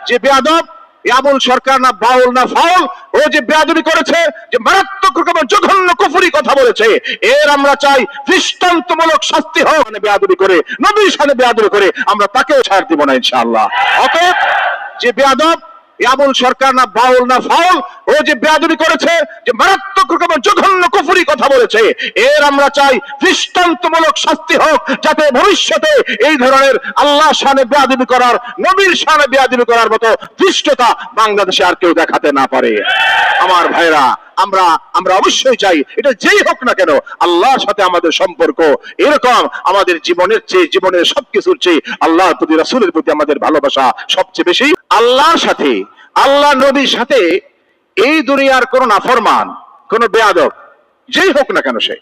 যে বেয়াদব আবুল সরকার না বাউল না ফাউল, ও যে বেয়াদবি করেছে, যে মারাত্মক রকমের জঘন্য কুফরি কথা বলেছে, এর আমরা চাই দৃষ্টান্তমূলক শাস্তি হোক। বেয়াদবি করে, নবীর সামনে বেয়াদবি করে আমরা তাকেও ছাড় দিব না ইনশাআল্লাহ। অতএব যে বেয়াদব আবুল সরকার না বাউল না ফাউল, ও যে বেয়াদবি করেছে, যে মারাত্মক রকমের জঘন্য কুফরি কথা বলেছে, এর আমরা চাই দৃষ্টান্তমূলক শাস্তি হোক, যাতে ভবিষ্যতে এই ধরনের আল্লাহ শানে বেয়াদবি করার, নবীর শানে বেয়াদবি করার মতো ধৃষ্টতা বাংলাদেশে আর কেউ দেখাতে না পারে। আমার ভাইরা, আমরা অবশ্যই চাই, এটা যেই হোক না কেন, আল্লাহর সাথে আমাদের সম্পর্ক এরকম আমাদের জীবনের চেয়ে, জীবনের সবকিছুর চেয়ে আল্লাহর প্রতি, রাসূলের প্রতি আমাদের ভালোবাসা সবচেয়ে বেশি। আল্লাহর সাথে, আল্লাহ নবীর সাথে এই দুনিয়ার কোন নাফরমান, কোন বেয়াদব যেই হোক না কেন, সে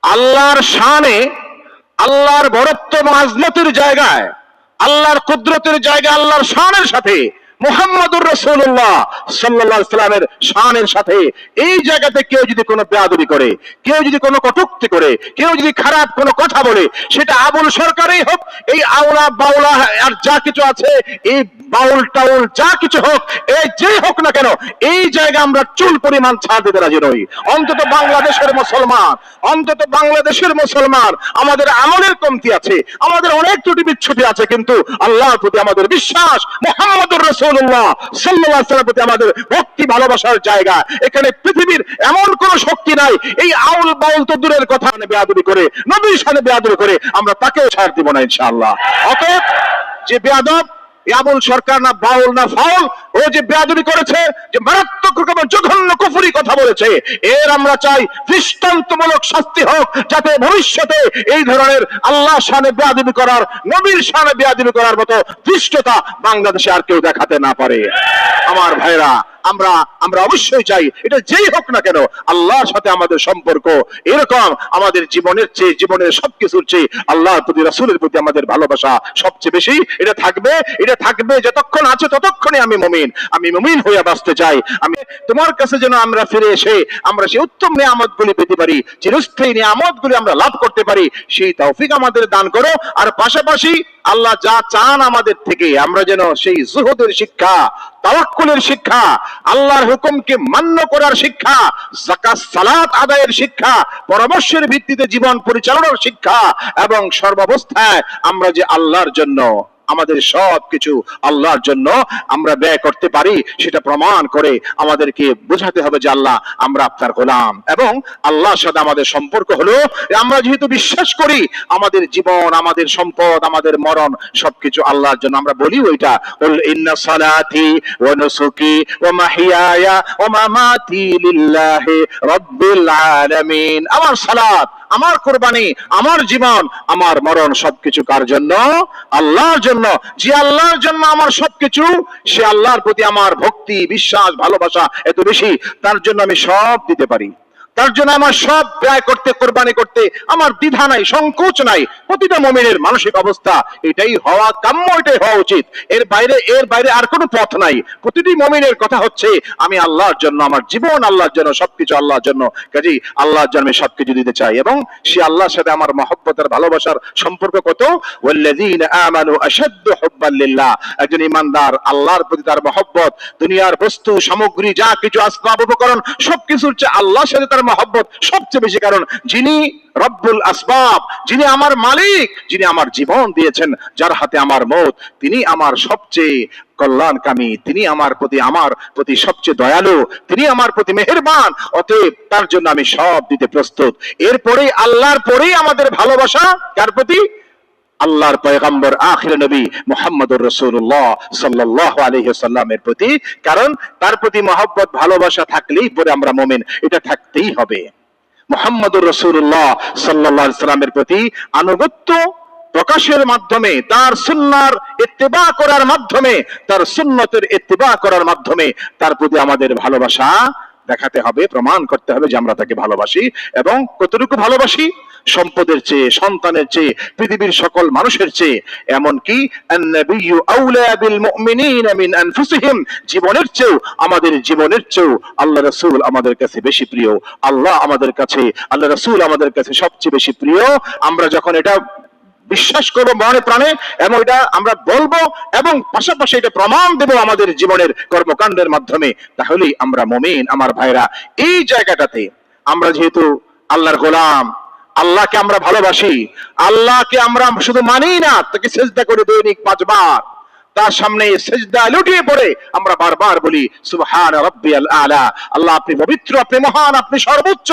আল্লাহর শানে, আল্লাহর বরত্ব এবং আজমতের জায়গায়, আল্লাহর কুদরতের জায়গায়, আল্লাহর শানের সাথে, মুহাম্মদুর রাসূলুল্লাহ সাল্লাল্লাহু আলাইহি সাল্লামের শানের সাথে এই জায়গাতে কেউ যদি কোনো বেয়াদবি করে, কেউ যদি কোনো কটূক্তি করে, কেউ যদি খারাপ কোনো কথা বলে, সেটা আবুল সরকারই হোক, এই আওলা বাউলা আর যা কিছু আছে, এই বাউল টাউল যা কিছু হোক, এই যেই হোক না কেন, এই জায়গা আমরা চুল পরিমাণ ছাড় দিতে রাজি নই। অন্তত বাংলাদেশের মুসলমান, অন্তত বাংলাদেশের মুসলমান, আমাদের আমলের কমতি আছে, আমাদের অনেক ত্রুটি বিচ্ছুটি আছে, কিন্তু আল্লাহর প্রতি আমাদের বিশ্বাস, মুহাম্মদুর রাসূলুল্লাহ সাল্লাল্লাহু আলাইহি ওয়াসাল্লামের প্রতি আমাদের ভক্তি ভালোবাসার জায়গা। এখানে পৃথিবীর এমন কোন শক্তি নাই, এই আউল বাউল তো দূরের কথা, বেয়াদবি করে, নবীর সামনে বেয়াদবি করে আমরা তাকেও ছাড় দিব না ইনশাআল্লাহ। অতএব যে বেয়াদব আবুল সরকার না বাউল না ফাউল, ও যে বেয়াদবি করেছে, যে মারাত্মক রকমের জঘন্য কুফরি কথা বলেছে, এর আমরা চাই দৃষ্টান্তমূলক শাস্তি হোক, যাতে ভবিষ্যতে এই ধরনের আল্লাহ শানে বেয়াদবি করার, নবীর শানে বেয়াদবি করার মতো ধৃষ্টতা বাংলাদেশে আর কেউ দেখাতে না পারে। আমার ভাইরা, আমরা অবশ্যই চাই, এটা যেই হোক না কেন, আল্লাহর সাথে আমাদের সম্পর্ক এরকম আমাদের জীবনের চেয়ে, জীবনের সবকিছুর চেয়ে আল্লাহর প্রতি, রাসূলের প্রতি আমাদের ভালোবাসা সবচেয়ে বেশি। এটা থাকবে যতক্ষণ আছে, ততক্ষণই আমি মুমিন হয়ে বাঁচতে চাই। আমি তোমার কাছে যেন আমরা ফিরে এসে আমরা সেই উত্তম নিয়ামতগুলি পেতে পারি, চিরস্থায়ী নিয়ামতগুলি আমরা লাভ করতে পারি, সেই তৌফিক আমাদের দান করো। আর পাশাপাশি আল্লাহ যা চান আমাদের থেকে, আমরা যেন সেই যুহুদের শিক্ষা, তাওয়াক্কুলের শিক্ষা, আল্লাহর হুকুমকে মান্য করার শিক্ষা, যাকাত সালাত আদায়ের শিক্ষা, পরামর্শের ভিত্তিতে জীবন পরিচালনার শিক্ষা, এবং সর্বাবস্থায় আমরা যে আল্লাহর জন্য, আমাদের সবকিছু আল্লাহর জন্য আমরা ব্যয় করতে পারি, সেটা প্রমাণ করে আমাদেরকে বোঝাতে হবে যে আল্লাহ, আমরা আপনার গোলাম, এবং আল্লাহর সাথে আমাদের সম্পর্ক হলো, আমরা যেহেতু বিশ্বাস করি আমাদের জীবন, আমাদের সম্পদ, আমাদের মরণ সবকিছু আল্লাহর জন্য, আমরা বলি ওইটা, ইন্না সালাতি ওয়া নুসুকি ওয়া মাহিয়ায়া ওয়া মামাতি লিল্লাহি রাব্বিল আলামিন। আমার সালাত, আমার কুরবানি, আমার জীবন, আমার মরণ সবকিছু কার জন্য? আল্লাহর জন্য। যে আল্লাহর জন্য আমার সবকিছু, সে আল্লাহর প্রতি আমার ভক্তি, বিশ্বাস, ভালোবাসা এত বেশি, তার জন্য আমি সব দিতে পারি, তার জন্য আমার সব ব্যয় করতে, কোরবানি করতে আমার দ্বিধা নাই, সংকোচ নাই। প্রতিটা মুমিনের মানসিক অবস্থা এটাই হওয়া কাম্য, এটাই হওয়া উচিত। এর বাইরে আর কোনো পথ নাই। প্রতিটি মুমিনের কথা হচ্ছে, আমি আল্লাহর জন্য, আমার জীবন আল্লাহর জন্য, সবকিছু আল্লাহর জন্য, কাজেই আল্লাহর জন্য আমি সবকিছু দিতে চাই। এবং সে আল্লাহর সাথে আমার মহব্বতের, ভালোবাসার সম্পর্ক কত, ওয়াল্লাযীনা আমানু আশাদ্দু হুব্বান লিল্লাহ। একজন ঈমানদার আল্লাহর প্রতি তার মহব্বত, দুনিয়ার বস্তু সামগ্রী যা কিছু আসবাব উপকরণ সবকিছুর চেয়ে আল্লাহর সাথে তার মহব্বত সবচেয়ে বেশি। কারণ যিনি রব্বুল আসবাব, যিনি আমার মালিক, যিনি আমার জীবন দিয়েছেন, যার হাতে আমার মৌত, তিনি আমার সবচেয়ে কল্যাণকামী, তিনি আমার প্রতি সবচেয়ে দয়ালু, তিনি আমার প্রতি মেহেরবান। অতএব তার জন্য আমি সব দিতে প্রস্তুত। এরপরেই আল্লাহর পরেই আমাদের ভালোবাসা কার প্রতি? আল্লাহর পয়গম্বর আখির নবী মুহাম্মদুর রাসূলুল্লাহ সাল্লাল্লাহু আলাইহি ওয়াসাল্লামের প্রতি। কারণ তার প্রতি মহব্বত, ভালোবাসা থাকলেই পরে আমরা মুমিন, এটা থাকতেই হবে। মুহাম্মদুর রাসূলুল্লাহ সাল্লাল্লাহু আলাইহি ওয়াসাল্লামের প্রতি আনুগত্য প্রকাশের মাধ্যমে, তার সুন্নাহর ইত্তিবা করার মাধ্যমে, তার সুন্নতের ইত্তিবা করার মাধ্যমে তার প্রতি আমাদের ভালোবাসা দেখাতে হবে, প্রমাণ করতে হবে যে আমরা তাকে ভালোবাসি। এবং কতটুকু ভালোবাসি? সম্পদের চেয়ে, সন্তানের চেয়ে, পৃথিবীর সকল মানুষের চেয়ে। এমনকি আন-নাবিয়্যু আউলা বিল মুমিনিনা মিন আনফুসিহিম, জীবনের চেয়েও, আমাদের জীবনের চেয়েও আল্লাহ রাসূল আমাদের কাছে বেশি প্রিয়। আল্লাহ রাসূল আমাদের কাছে সবচেয়ে বেশি প্রিয়। আমরা যখন এটা বিশ্বাস করবো মনে প্রাণে, এবং এটা আমরা বলবো এবং পাশাপাশি এটা প্রমাণ দেব আমাদের জীবনের কর্মকাণ্ডের মাধ্যমে, তাহলেই আমরা মুমিন। আমার ভাইরা, এই জায়গাটাতে আমরা যেহেতু আল্লাহর গোলাম, আল্লাহকে আমরা ভালোবাসি, আল্লাহকে আমরা শুধু মানি না, তাকে সিজদা করে দৈনিক 5 বার, তার সামনে সিজদা লুটিয়ে পড়ে আমরা বারবার বলি সুবহান রাব্বিয়াল আলা, আল্লাহ আপনি পবিত্র, আপনি মহান, আপনি সর্বোচ্চ,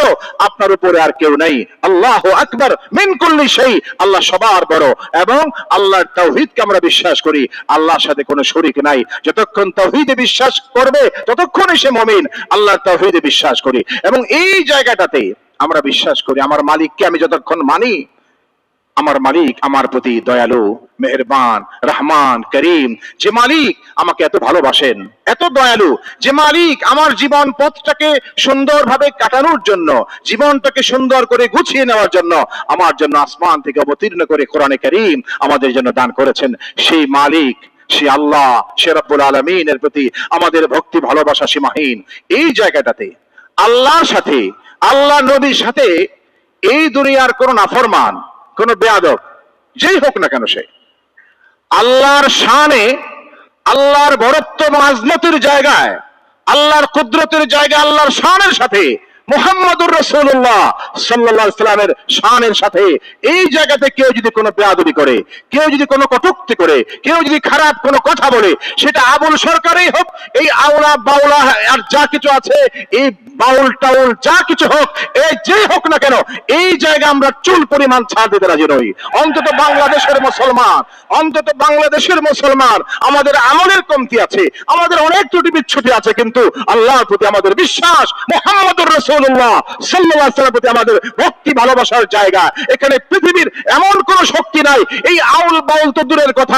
আপনার উপরে আর কেউ নেই। আল্লাহু আকবার মিন কুল্লি শাই, আল্লাহ সবার বড়। এবং আল্লাহর তাওহীদকে আমরা বিশ্বাস করি, আল্লাহর সাথে কোনো শরীক নাই। যতক্ষণ তাওহীদে বিশ্বাস করবে ততক্ষণই সে মুমিন। আল্লাহর তাওহীদে বিশ্বাস করি, এবং এই জায়গাটাতে আমরা বিশ্বাস করি আমার মালিককে আমি যতক্ষণ মানি, আমার মালিক আমার প্রতি দয়ালু, মেহেরবান, রহমান, করিম, যে মালিক আমাকে এত ভালোবাসেন, এত দয়ালু, যে মালিক আমার জীবন পথটাকে সুন্দরভাবে কাটানোর জন্য, জীবনটাকে সুন্দর করে গুছিয়ে নেওয়ার জন্য আমার জন্য আসমান থেকে অবতীর্ণ করে কোরআনে কারীম আমাদের জন্য দান করেছেন, সেই মালিক, সে আল্লাহ, সে রব্বুল আলামিনের প্রতি আমাদের ভক্তি ভালোবাসা সীমাহীন। এই জায়গাটাতে আল্লাহর সাথে, আল্লাহ নবীর সাথে এই দুনিয়ার কোন নাফরমান, কোন বেয়াদব যেই হোক না কেন, সে আল্লাহর শানে, আল্লাহর বড়ত্ব এবং আজমতের জায়গায়, আল্লাহর কুদরতের জায়গায়, আল্লাহর শানের সাথে, মুহাম্মদুর রাসূলুল্লাহ সাল্লাল্লাহু আলাইহি সাল্লামের শানের সাথে এই জায়গাতে কেউ যদি কোনো বেয়াদবি করে, কেউ যদি কোনো কটূক্তি করে, কেউ যদি খারাপ কোনো কথা বলে, সেটা আবুল সরকারই হোক, এই আওলা বাউলা আর যা কিছু আছে, এই বাউল টাউল যা কিছু হোক, এই যে হোক না কেন, এই জায়গা আমরা চুল পরিমাণ ছাড় দিতে রাজি নই। অন্তত বাংলাদেশের মুসলমান, অন্তত বাংলাদেশের মুসলমান, আমাদের আমলের কমতি আছে, আমাদের অনেক ত্রুটি বিচ্ছুটি আছে, কিন্তু আল্লাহর প্রতি আমাদের বিশ্বাস, মুহাম্মদুর রাসূলুল্লাহ সাল্লাল্লাহু আলাইহি ওয়াসাল্লামের প্রতি আমাদের ভক্তি ভালোবাসার জায়গা। এখানে পৃথিবীর এমন কোন শক্তি নাই, এই আউল বাউল তো দূরের কথা,